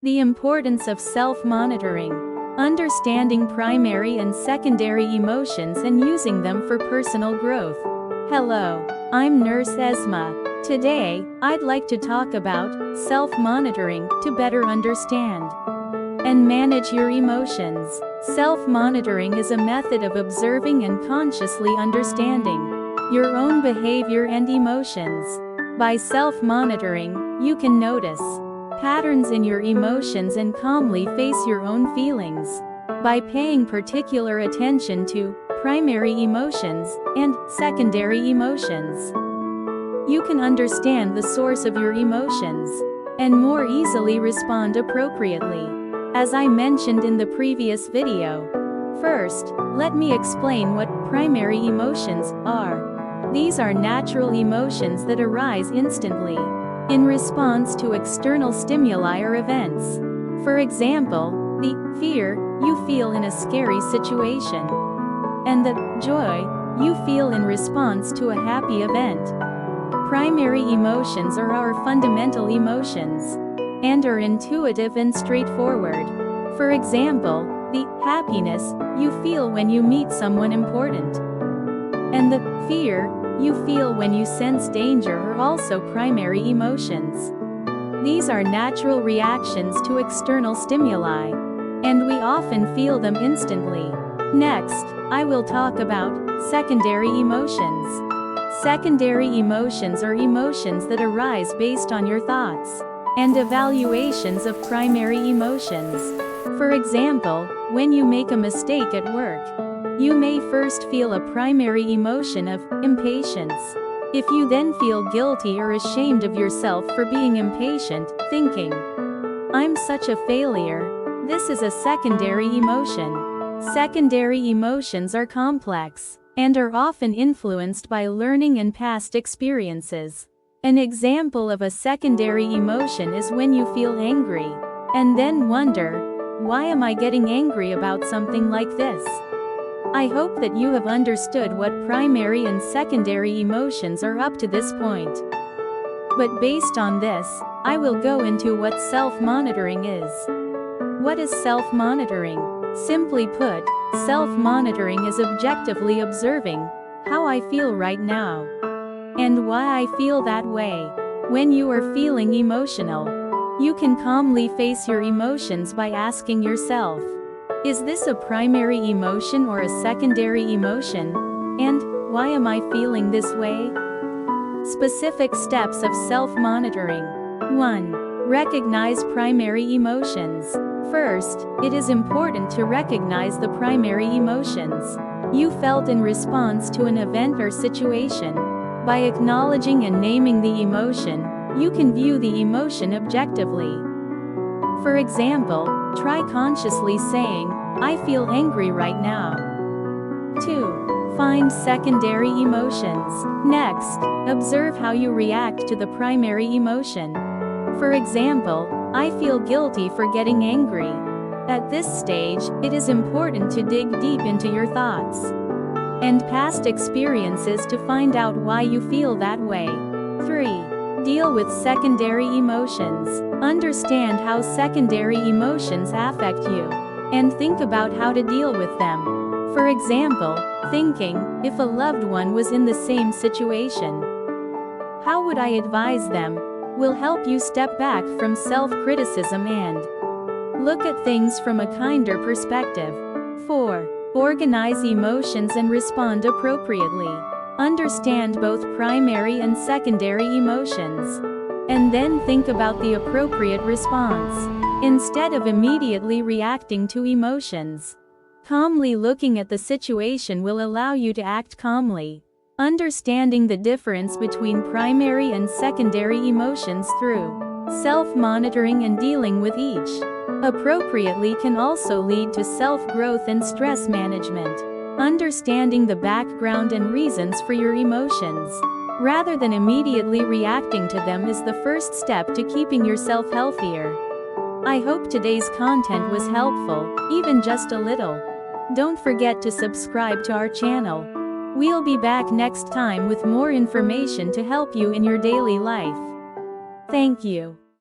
The importance of self-monitoring. Understanding primary and secondary emotions and using them for personal growth. Hello, I'm Nurse Esma. Today, I'd like to talk about self-monitoring to better understand and manage your emotions. Self-monitoring is a method of observing and consciously understanding your own behavior and emotions. By self-monitoring, you can notice patterns in your emotions and calmly face your own feelings. By paying particular attention to primary emotions and secondary emotions, you can understand the source of your emotions and more easily respond appropriately. As I mentioned in the previous video, first, let me explain what primary emotions are. These are natural emotions that arise instantly in response to external stimuli or events. For example, the fear you feel in a scary situation, and the joy you feel in response to a happy event. Primary emotions are our fundamental emotions, and are intuitive and straightforward. For example, the happiness you feel when you meet someone important, and the fear you feel when you sense danger are also primary emotions. These are natural reactions to external stimuli, and we often feel them instantly. Next, I will talk about secondary emotions. Secondary emotions are emotions that arise based on your thoughts and evaluations of primary emotions. For example, when you make a mistake at work, you may first feel a primary emotion of impatience. If you then feel guilty or ashamed of yourself for being impatient, thinking, "I'm such a failure," this is a secondary emotion. Secondary emotions are complex and are often influenced by learning and past experiences. An example of a secondary emotion is when you feel angry and then wonder, "Why am I getting angry about something like this?" I hope that you have understood what primary and secondary emotions are up to this point. But based on this, I will go into what self-monitoring is. What is self-monitoring? Simply put, self-monitoring is objectively observing how I feel right now and why I feel that way. When you are feeling emotional, you can calmly face your emotions by asking yourself, is this a primary emotion or a secondary emotion? And why am I feeling this way? Specific steps of self-monitoring. 1. Recognize primary emotions. First, it is important to recognize the primary emotions you felt in response to an event or situation. By acknowledging and naming the emotion, you can view the emotion objectively. For example, try consciously saying, "I feel angry right now." 2. Find secondary emotions. Next, observe how you react to the primary emotion. For example, "I feel guilty for getting angry." At this stage, it is important to dig deep into your thoughts and past experiences to find out why you feel that way. 3. Deal with secondary emotions. Understand how secondary emotions affect you, and think about how to deal with them. For example, thinking, if a loved one was in the same situation, how would I advise them, will help you step back from self-criticism and look at things from a kinder perspective. 4. Organize emotions and respond appropriately. Understand both primary and secondary emotions, and then think about the appropriate response. Instead of immediately reacting to emotions, calmly looking at the situation will allow you to act calmly. Understanding the difference between primary and secondary emotions through self-monitoring and dealing with each appropriately can also lead to self-growth and stress management. Understanding the background and reasons for your emotions, rather than immediately reacting to them, is the first step to keeping yourself healthier. I hope today's content was helpful, even just a little. Don't forget to subscribe to our channel. We'll be back next time with more information to help you in your daily life. Thank you.